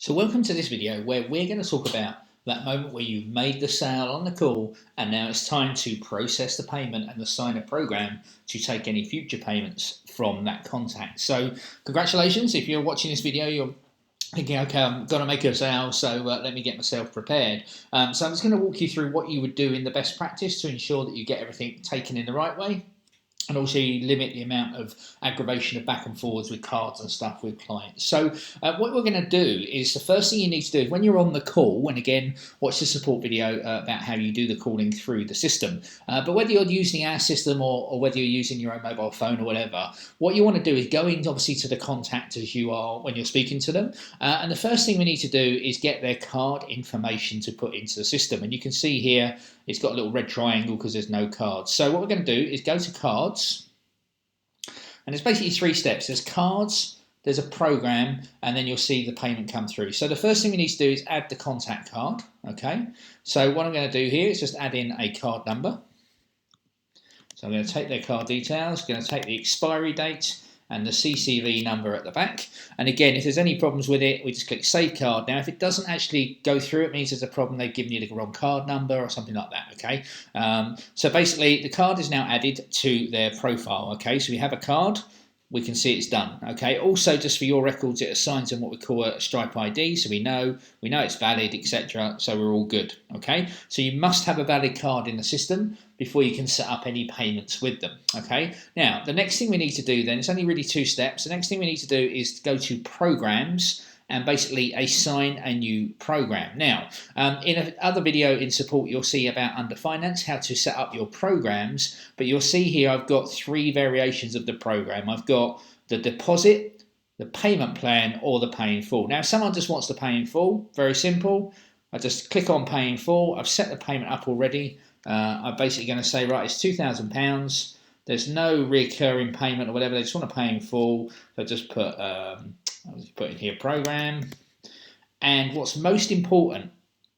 So welcome to this video where we're going to talk about that moment where you've made the sale on the call and now it's time to process the payment and assign a program to take any future payments from that contact. So congratulations, if you're watching this video, you're thinking, okay, I'm going to make a sale, so let me get myself prepared. So I'm just going to walk you through what you would do in the best practice to ensure that you get everything taken in the right way. And also you limit the amount of aggravation of back and forwards with cards and stuff with clients. So what we're going to do is the first thing you need to do is when you're on the call, and again, watch the support video about how you do the calling through the system. But whether you're using our system or whether you're using your own mobile phone or whatever, what you want to do is go in obviously to the contact as you are when you're speaking to them. And the first thing we need to do is get their card information to put into the system. And you can see here, it's got a little red triangle because there's no cards. So what we're going to do is go to cards, and it's basically three steps. There's cards, there's a program, and then you'll see the payment come through. So the first thing we need to do is add the contact card. Okay, so what I'm going to do here is just add in a card number. So I'm going to take their card details, going to take the expiry date and the CCV number at the back. And again, if there's any problems with it, we just click Save Card. Now, if it doesn't actually go through, it means there's a problem. They've given you the wrong card number or something like that, okay? So basically, the card is now added to their profile, okay? So we have a card. We can see it's done, okay? Also, just for your records, it assigns them what we call a Stripe ID, so we know it's valid, etc. So we're all good, okay? So you must have a valid card in the system before you can set up any payments with them, okay? Now, the next thing we need to do then, it's only really two steps. The next thing we need to do is go to Programs and basically assign a new program. Now, in another video in support, you'll see about under finance, how to set up your programs, but you'll see here I've got three variations of the program. I've got the deposit, the payment plan, or the pay in full. Now, if someone just wants to pay in full, very simple. I just click on pay in full. I've set the payment up already. I'm basically going to say, right, it's £2,000. There's no recurring payment or whatever. They just want to pay in full. So just put I'll just put in here program. And what's most important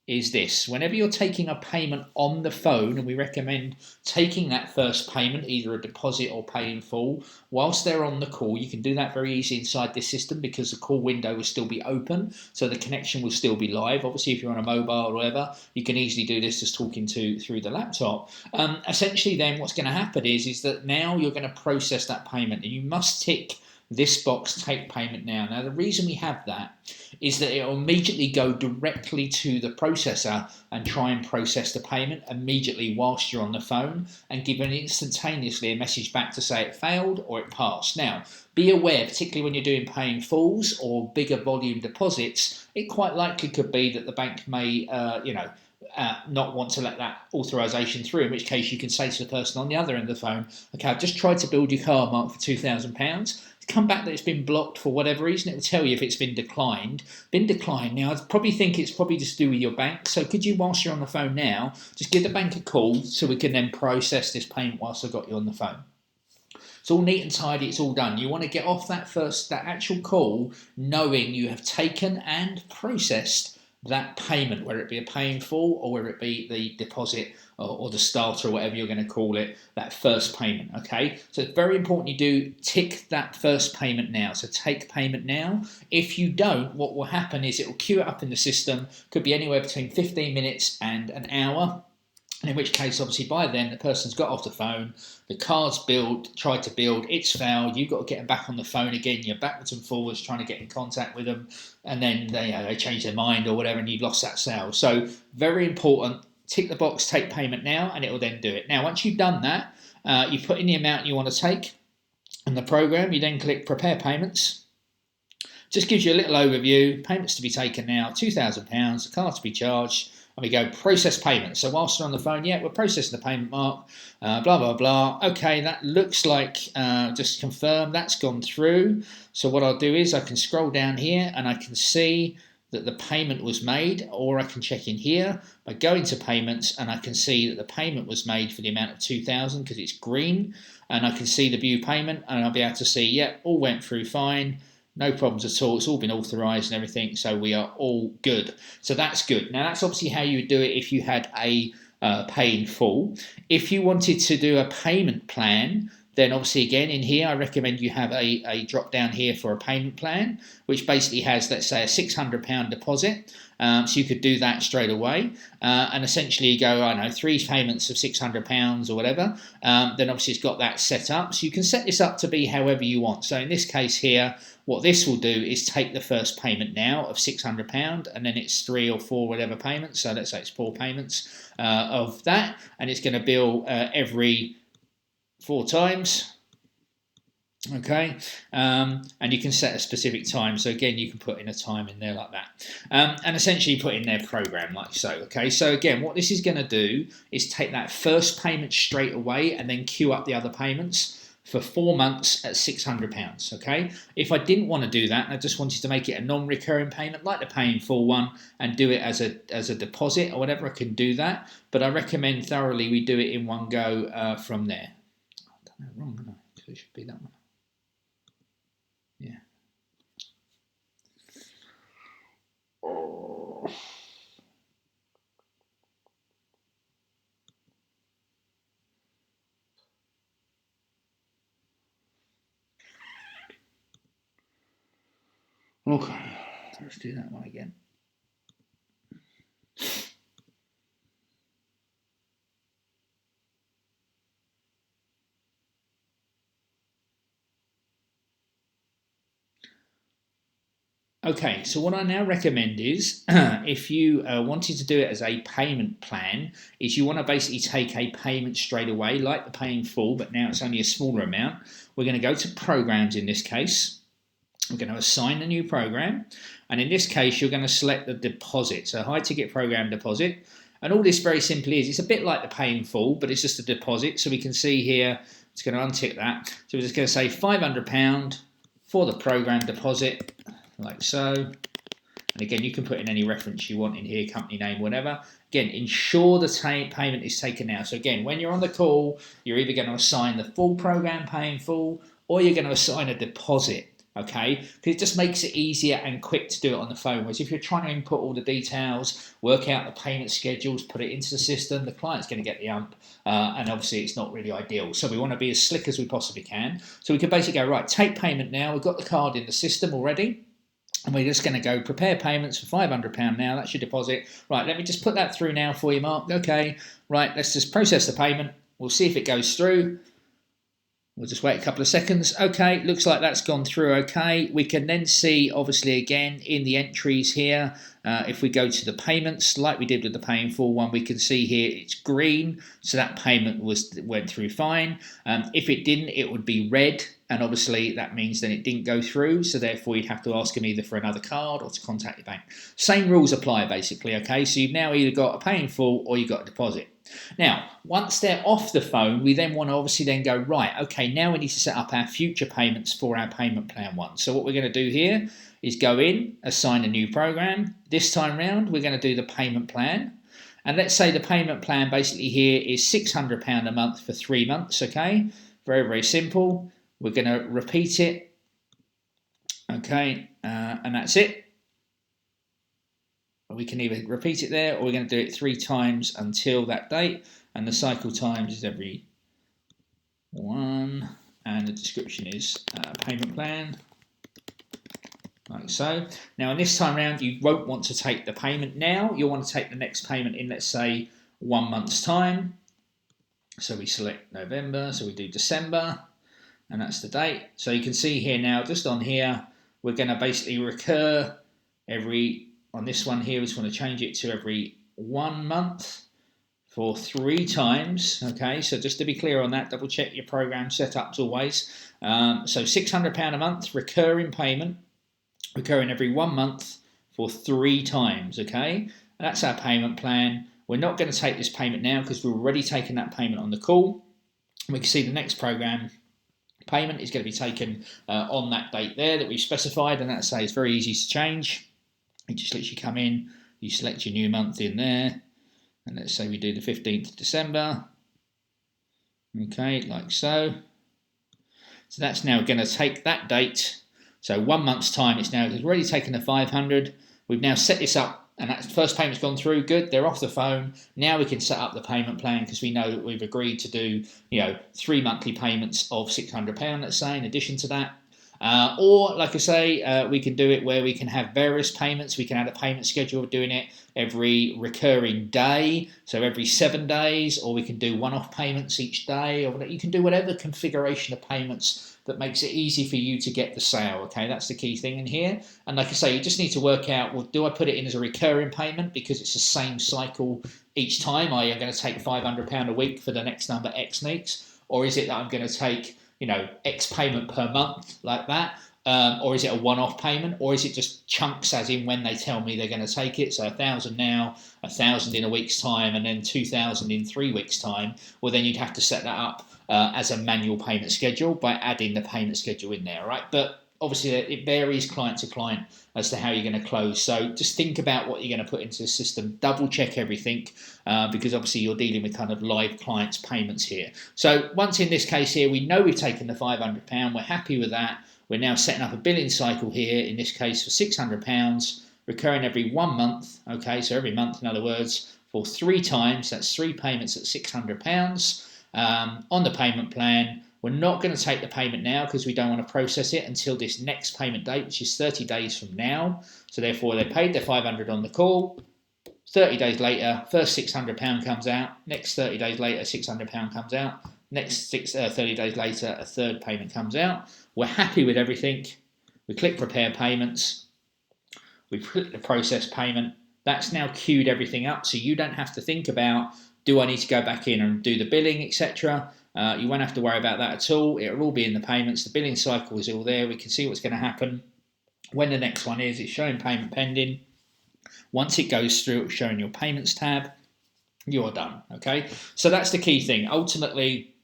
is this: whenever you're taking a payment on the phone, and we recommend taking that first payment, either a deposit or pay in full, whilst they're on the call, you can do that very easy inside this system because the call window will still be open, so the connection will still be live. Obviously, if you're on a mobile or whatever, you can easily do this just talking through the laptop. Essentially, then what's going to happen is that now you're going to process that payment, and you must tick this box, take payment now. Now, the reason we have that is that it will immediately go directly to the processor and try and process the payment immediately whilst you're on the phone and give instantaneously a message back to say it failed or it passed. Now, be aware, particularly when you're doing pay in fulls or bigger volume deposits, it quite likely could be that the bank may, not want to let that authorization through, in which case you can say to the person on the other end of the phone, okay, I've just tried to build your card, Mark, for £2,000. Come back that it's been blocked for whatever reason. It will tell you if it's been declined. Now, I probably think it's probably just to do with your bank. So could you, whilst you're on the phone now, just give the bank a call so we can then process this payment whilst I've got you on the phone? It's all neat and tidy, it's all done. You want to get off that actual call knowing you have taken and processed that payment, whether it be a pay in full or whether it be the deposit or the starter or whatever you're going to call it, that first payment, okay? So it's very important you do tick that first payment now. So take payment now. If you don't, what will happen is it will queue it up in the system, could be anywhere between 15 minutes and an hour. And in which case, obviously, by then, the person's got off the phone, the card's tried to build, it's failed, you've got to get them back on the phone again, you're backwards and forwards trying to get in contact with them, and then they change their mind or whatever, and you've lost that sale. So, very important, tick the box, take payment now, and it will then do it. Now, once you've done that, you put in the amount you want to take in the program, you then click Prepare Payments. Just gives you a little overview, payments to be taken now, £2,000, the card to be charged, and we go process payment. So whilst you're on the phone, yeah, we're processing the payment, Mark, blah, blah, blah. Okay, that looks like, just confirm, that's gone through. So what I'll do is I can scroll down here and I can see that the payment was made, or I can check in here by going to payments and I can see that the payment was made for the amount of 2,000 because it's green, and I can see the view payment and I'll be able to see, yeah, all went through fine. No problems at all. It's all been authorised and everything, so we are all good. So that's good. Now, that's obviously how you would do it if you had a pay in full. If you wanted to do a payment plan, Then obviously again in here, I recommend you have a drop down here for a payment plan, which basically has, let's say, a £600 deposit. So you could do that straight away, and essentially you go, I don't know, 3 payments of £600 or whatever. Then obviously it's got that set up. So you can set this up to be however you want. So in this case here, what this will do is take the first payment now of £600, and then it's 3 or 4 whatever payments. So let's say it's 4 payments of that, and it's going to bill every 4 times. Okay, and you can set a specific time. So again, you can put in a time in there like that, and essentially put in their program like so. Okay, so again, what this is going to do is take that first payment straight away and then queue up the other payments for 4 months at £600. Okay, if I didn't want to do that and I just wanted to make it a non-recurring payment like the pay in full one and do it as a deposit or whatever, I can do that. But I recommend thoroughly we do it in one go from there. I don't know, wrong, didn't I? So it should be that one. Yeah. Oh. Okay, let's do that one again. Okay, so what I now recommend is, if you wanted to do it as a payment plan, is you want to basically take a payment straight away, like the pay in full, but now it's only a smaller amount. We're going to go to programs in this case. We're going to assign a new program, and in this case, you're going to select the deposit, so high ticket program deposit. And all this very simply is, it's a bit like the pay in full, but it's just a deposit. So we can see here, it's going to untick that. So we're just going to say £500 for the program deposit, like so. And again, you can put in any reference you want in here, company name, whatever. Again, ensure the payment is taken now. So again, when you're on the call, you're either going to assign the full program pay in full, or you're going to assign a deposit. Okay, because it just makes it easier and quick to do it on the phone. Whereas if you're trying to input all the details, work out the payment schedules, put it into the system, the client's going to get the ump, and obviously it's not really ideal. So we want to be as slick as we possibly can. So we can basically go, right, take payment now. We've got the card in the system already. And we're just going to go prepare payments for £500 now. That's your deposit. Right, let me just put that through now for you, Mark. Okay, right, let's just process the payment. We'll see if it goes through. We'll just wait a couple of seconds. Okay, looks like that's gone through okay. We can then see, obviously, again, in the entries here, if we go to the payments, like we did with the pay in full one, we can see here it's green, so that payment went through fine. If it didn't, it would be red, and obviously that means then it didn't go through, so therefore you'd have to ask them either for another card or to contact your bank. Same rules apply, basically, okay? So you've now either got a pay in full or you've got a deposit. Now, once they're off the phone, we then want to obviously then go, right, okay, now we need to set up our future payments for our payment plan one. So what we're going to do here is go in, assign a new program. This time round, we're going to do the payment plan. And let's say the payment plan basically here is £600 a month for 3 months, okay? Very, very simple. We're going to repeat it, okay, and that's it. We can either repeat it there, or we're going to do it 3 times until that date, and the cycle times is every 1, and the description is payment plan, like so. Now, in this time round, you won't want to take the payment now. You'll want to take the next payment in, let's say, 1 month's time. So we select November, so we do December, and that's the date. So you can see here now, just on here, we're going to basically recur every. On this one here, we just want to change it to every 1 month for 3 times. Okay, so just to be clear on that, double check your program setups always. So £600 a month, recurring payment, recurring every 1 month for 3 times. Okay, and that's our payment plan. We're not going to take this payment now because we've already taken that payment on the call. We can see the next program payment is going to be taken on that date there that we've specified, and that's it's very easy to change. You just literally come in, you select your new month in there, and let's say we do the 15th of December. Okay, like so. So that's now going to take that date. So 1 month's time, it's now already taken the 500. We've now set this up, and that first payment's gone through. Good, they're off the phone. Now we can set up the payment plan because we know that we've agreed to do 3 monthly payments of £600, let's say, in addition to that. Or, like I say, we can do it where we can have various payments. We can add a payment schedule of doing it every recurring day, so every 7 days, or we can do one-off payments each day, or you can do whatever configuration of payments that makes it easy for you to get the sale. Okay, that's the key thing in here. And like I say, you just need to work out, well, do I put it in as a recurring payment because it's the same cycle each time? I'm going to take £500 a week for the next number X weeks, or is it that I'm going to take X payment per month like that? Or is it a one-off payment, or is it just chunks as in when they tell me they're going to take it? So 1,000 now, 1,000 in a week's time, and then 2,000 in 3 weeks' time. Well, then you'd have to set that up as a manual payment schedule by adding the payment schedule in there, right? But obviously it varies client to client as to how you're going to close. So just think about what you're going to put into the system. Double check everything because obviously you're dealing with kind of live clients' payments here. So once in this case here, we know we've taken the £500. We're happy with that. We're now setting up a billing cycle here, in this case for £600, recurring every 1 month. Okay, so every month, in other words, for 3 times. That's 3 payments at £600 on the payment plan. We're not going to take the payment now because we don't want to process it until this next payment date, which is 30 days from now. So therefore, they paid their £500 on the call. 30 days later, first £600 comes out. Next 30 days later, £600 comes out. Next 30 days later, a third payment comes out. We're happy with everything. We click prepare payments. We click the process payment. That's now queued everything up, so you don't have to think about, do I need to go back in and do the billing, etc. You won't have to worry about that at all. It'll all be in the payments. The billing cycle is all there. We can see what's going to happen. When the next one is, it's showing payment pending. Once it goes through, it's showing your payments tab. You're done, okay? So that's the key thing. Ultimately,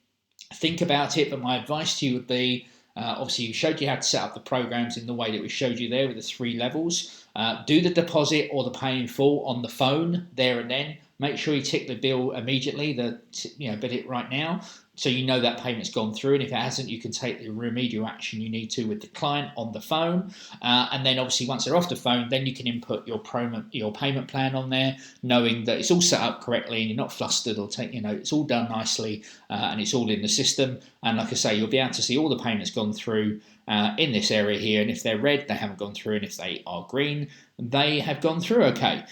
think about it, but my advice to you would be, obviously you showed you how to set up the programs in the way that we showed you there with the 3 levels. Do the deposit or the pay in full on the phone there and then. Make sure you tick the bill immediately, bill it right now, so you know that payment's gone through. And if it hasn't, you can take the remedial action you need to with the client on the phone. And then obviously once they're off the phone, then you can input your payment plan on there, knowing that it's all set up correctly and you're not flustered or it's all done nicely and it's all in the system. And like I say, you'll be able to see all the payments gone through in this area here, and if they're red, they haven't gone through, and if they are green, they have gone through okay.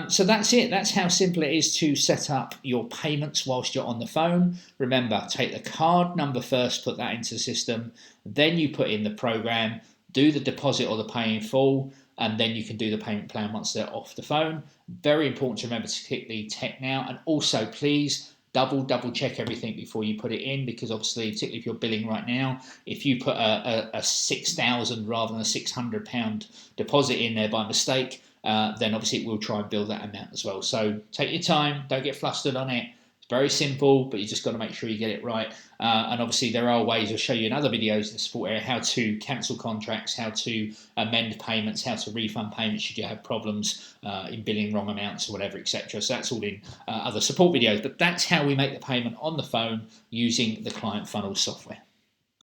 So that's it. That's how simple it is to set up your payments whilst you're on the phone. Remember, take the card number first, put that into the system, then you put in the program, do the deposit or the pay in full, and then you can do the payment plan once they're off the phone. Very important to remember to click the tech now, and also please double check everything before you put it in, because obviously, particularly if you're billing right now, if you put a 6,000 rather than a £600 deposit in there by mistake, then obviously it will try and bill that amount as well. So take your time, don't get flustered on it. It's very simple, but you just got to make sure you get it right. And obviously there are ways, I'll show you in other videos in the support area, how to cancel contracts, how to amend payments, how to refund payments should you have problems in billing wrong amounts or whatever, etc. So that's all in other support videos. But that's how we make the payment on the phone using the Client Funnel software.